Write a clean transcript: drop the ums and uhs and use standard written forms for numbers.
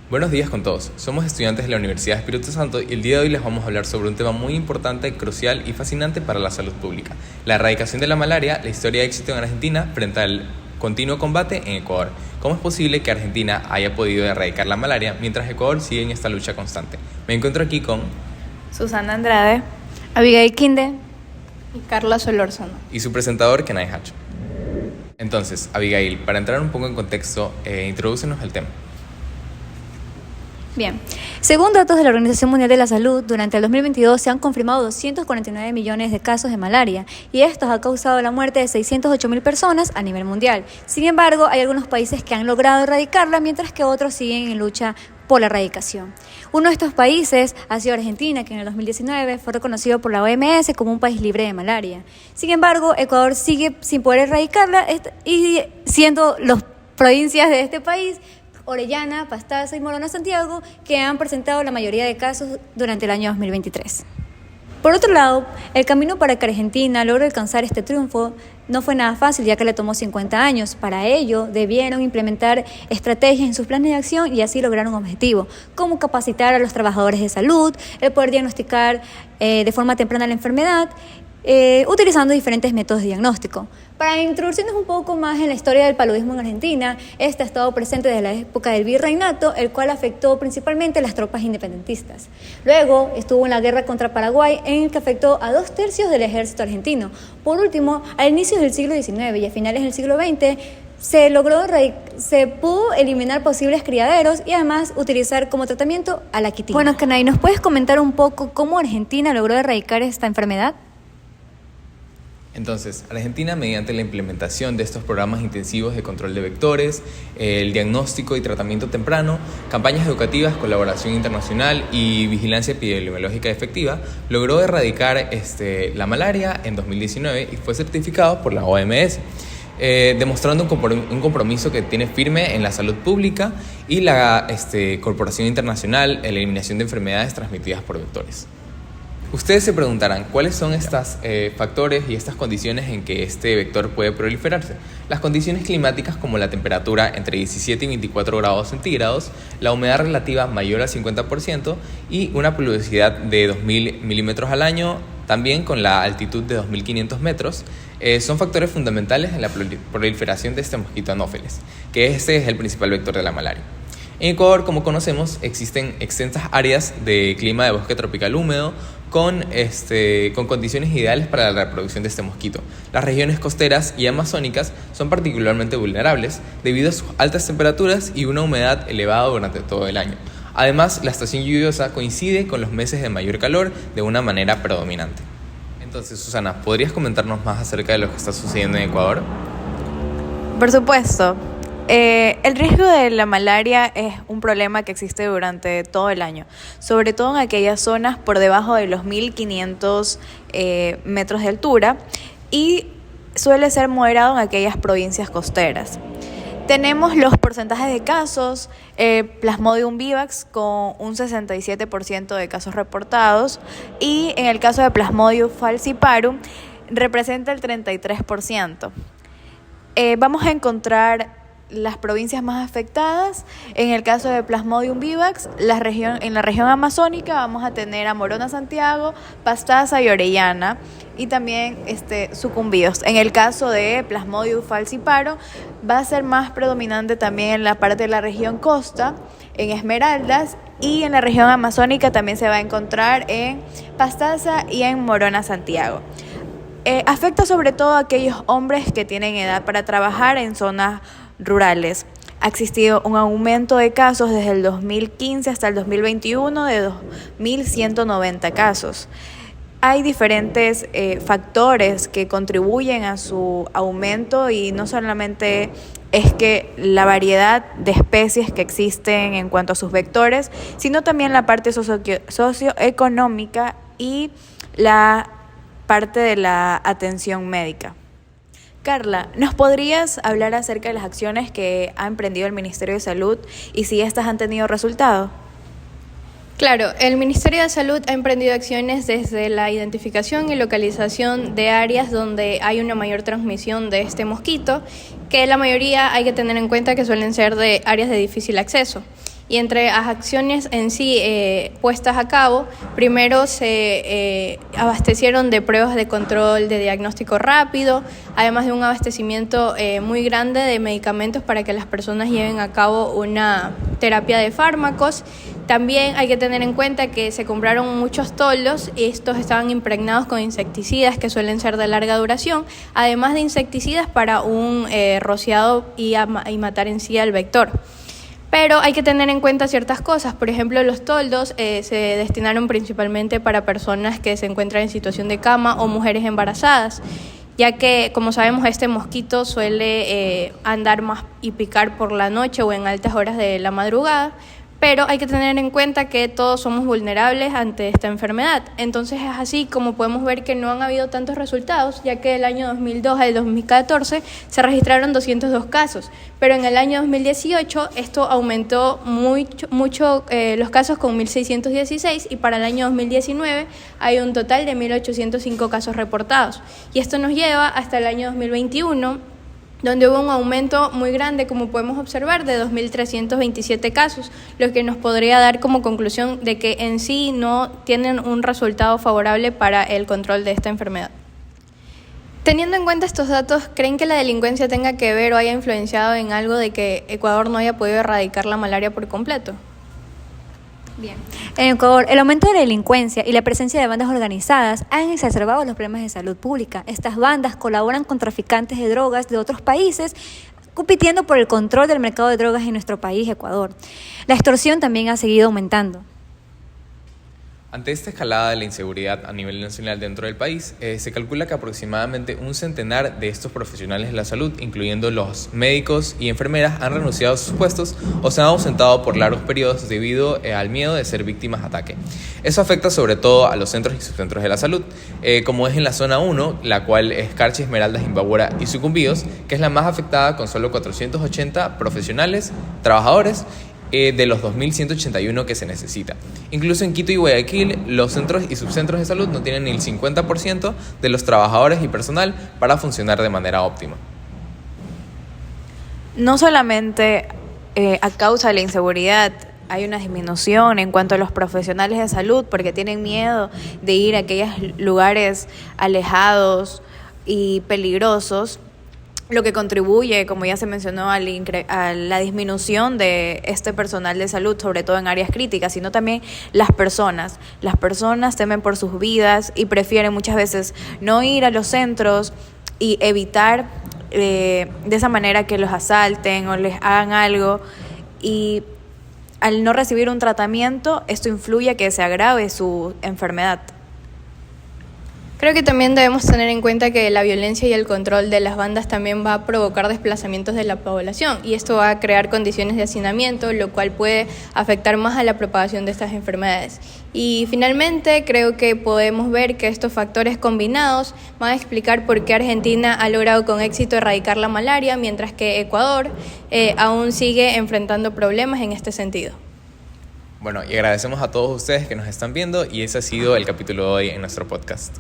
Buenos días con todos, somos estudiantes de la Universidad Espíritu Santo y el día de hoy les vamos a hablar sobre un tema muy importante, crucial y fascinante para la salud pública: la erradicación de la malaria, la historia de éxito en Argentina frente al continuo combate en Ecuador. ¿Cómo es posible que Argentina haya podido erradicar la malaria mientras Ecuador sigue en esta lucha constante? Me encuentro aquí con Susana Andrade, Abigail Quinde y Carla Solórzano. y su presentador, Kenai Hacho. Entonces, Abigail, para entrar un poco en contexto, introdúcenos el tema. Bien, según datos de la Organización Mundial de la Salud, durante el 2022 se han confirmado 249 millones de casos de malaria y esto ha causado la muerte de 608.000 personas a nivel mundial. Sin embargo, hay algunos países que han logrado erradicarla, mientras que otros siguen en lucha por la erradicación. Uno de estos países ha sido Argentina, que en el 2019 fue reconocido por la OMS como un país libre de malaria. Sin embargo, Ecuador sigue sin poder erradicarla y siendo las provincias de este país Orellana, Pastaza y Morona Santiago, que han presentado la mayoría de casos durante el año 2023. Por otro lado, el camino para que Argentina logre alcanzar este triunfo no fue nada fácil, ya que le tomó 50 años. Para ello, debieron implementar estrategias en sus planes de acción y así lograr un objetivo, como capacitar a los trabajadores de salud, el poder diagnosticar de forma temprana la enfermedad, utilizando diferentes métodos de diagnóstico. Para introducirnos un poco más en la historia del paludismo en Argentina, este ha estado presente desde la época del virreinato, el cual afectó principalmente a las tropas independentistas. Luego estuvo en la guerra contra Paraguay, en el que afectó a 2/3 del ejército argentino. Por último, a inicios del siglo XIX y a finales del siglo XX, se pudo eliminar posibles criaderos y además utilizar como tratamiento a la quitina. Bueno, Kenai, ¿nos puedes comentar un poco cómo Argentina logró erradicar esta enfermedad? Entonces, Argentina, mediante la implementación de estos programas intensivos de control de vectores, el diagnóstico y tratamiento temprano, campañas educativas, colaboración internacional y vigilancia epidemiológica efectiva, logró erradicar la malaria en 2019 y fue certificado por la OMS, demostrando un compromiso que tiene firme en la salud pública y la Corporación Internacional en la eliminación de enfermedades transmitidas por vectores. Ustedes se preguntarán, ¿cuáles son estos factores y estas condiciones en que este vector puede proliferarse? Las condiciones climáticas, como la temperatura entre 17 y 24 grados centígrados, la humedad relativa mayor al 50% y una pluviosidad de 2.000 milímetros al año, también con la altitud de 2.500 metros, son factores fundamentales en la proliferación de este mosquito anófeles, que este es el principal vector de la malaria. En Ecuador, como conocemos, existen extensas áreas de clima de bosque tropical húmedo con condiciones ideales para la reproducción de este mosquito. Las regiones costeras y amazónicas son particularmente vulnerables debido a sus altas temperaturas y una humedad elevada durante todo el año. Además, la estación lluviosa coincide con los meses de mayor calor de una manera predominante. Entonces, Susana, ¿podrías comentarnos más acerca de lo que está sucediendo en Ecuador? Por supuesto. El riesgo de la malaria es un problema que existe durante todo el año, sobre todo en aquellas zonas por debajo de los 1.500 metros de altura, y suele ser moderado en aquellas provincias costeras. Tenemos los porcentajes de casos: Plasmodium vivax con un 67% de casos reportados, y en el caso de Plasmodium falciparum representa el 33%. Vamos a encontrar las provincias más afectadas. En el caso de Plasmodium vivax, en la región amazónica vamos a tener a Morona Santiago, Pastaza y Orellana, y también sucumbidos. En el caso de Plasmodium falciparum va a ser más predominante también en la parte de la región costa, en Esmeraldas, y en la región amazónica también se va a encontrar en Pastaza y en Morona Santiago. Afecta sobre todo a aquellos hombres que tienen edad para trabajar en zonas rurales. Ha existido un aumento de casos desde el 2015 hasta el 2021 de 2.190 casos. Hay diferentes factores que contribuyen a su aumento, y no solamente es que la variedad de especies que existen en cuanto a sus vectores, sino también la parte socioeconómica y la parte de la atención médica. Carla, ¿nos podrías hablar acerca de las acciones que ha emprendido el Ministerio de Salud y si estas han tenido resultado? Claro, el Ministerio de Salud ha emprendido acciones desde la identificación y localización de áreas donde hay una mayor transmisión de este mosquito, que la mayoría hay que tener en cuenta que suelen ser de áreas de difícil acceso. Y entre las acciones en sí puestas a cabo, primero se abastecieron de pruebas de control de diagnóstico rápido, además de un abastecimiento muy grande de medicamentos para que las personas lleven a cabo una terapia de fármacos. También hay que tener en cuenta que se compraron muchos toldos y estos estaban impregnados con insecticidas que suelen ser de larga duración, además de insecticidas para un rociado y matar en sí al vector. Pero hay que tener en cuenta ciertas cosas. Por ejemplo, los toldos se destinaron principalmente para personas que se encuentran en situación de cama o mujeres embarazadas, ya que, como sabemos, este mosquito suele andar más y picar por la noche o en altas horas de la madrugada. Pero hay que tener en cuenta que todos somos vulnerables ante esta enfermedad. Entonces es así como podemos ver que no han habido tantos resultados, ya que del año 2002 al 2014 se registraron 202 casos, pero en el año 2018 esto aumentó mucho los casos con 1.616 y para el año 2019 hay un total de 1.805 casos reportados. Y esto nos lleva hasta el año 2021, donde hubo un aumento muy grande, como podemos observar, de 2.327 casos, lo que nos podría dar como conclusión de que en sí no tienen un resultado favorable para el control de esta enfermedad. Teniendo en cuenta estos datos, ¿creen que la delincuencia tenga que ver o haya influenciado en algo de que Ecuador no haya podido erradicar la malaria por completo? Bien. En Ecuador, el aumento de la delincuencia y la presencia de bandas organizadas han exacerbado los problemas de salud pública. Estas bandas colaboran con traficantes de drogas de otros países, compitiendo por el control del mercado de drogas en nuestro país, Ecuador. La extorsión también ha seguido aumentando. Ante esta escalada de la inseguridad a nivel nacional dentro del país, se calcula que aproximadamente un centenar de estos profesionales de la salud, incluyendo los médicos y enfermeras, han renunciado a sus puestos o se han ausentado por largos periodos debido al miedo de ser víctimas de ataque. Eso afecta sobre todo a los centros y subcentros de la salud, como es en la zona 1, la cual es Carchi, Esmeraldas, Imbabura y Sucumbíos, que es la más afectada con solo 480 profesionales, trabajadores, de los 2.181 que se necesita. Incluso en Quito y Guayaquil, los centros y subcentros de salud no tienen ni el 50% de los trabajadores y personal para funcionar de manera óptima. No solamente a causa de la inseguridad hay una disminución en cuanto a los profesionales de salud porque tienen miedo de ir a aquellos lugares alejados y peligrosos, lo que contribuye, como ya se mencionó, a la disminución de este personal de salud, sobre todo en áreas críticas, sino también las personas. Las personas temen por sus vidas y prefieren muchas veces no ir a los centros y evitar de esa manera que los asalten o les hagan algo, y al no recibir un tratamiento, esto influye a que se agrave su enfermedad. Creo que también debemos tener en cuenta que la violencia y el control de las bandas también va a provocar desplazamientos de la población y esto va a crear condiciones de hacinamiento, lo cual puede afectar más a la propagación de estas enfermedades. Y finalmente creo que podemos ver que estos factores combinados van a explicar por qué Argentina ha logrado con éxito erradicar la malaria, mientras que Ecuador aún sigue enfrentando problemas en este sentido. Bueno, y agradecemos a todos ustedes que nos están viendo y ese ha sido el capítulo de hoy en nuestro podcast.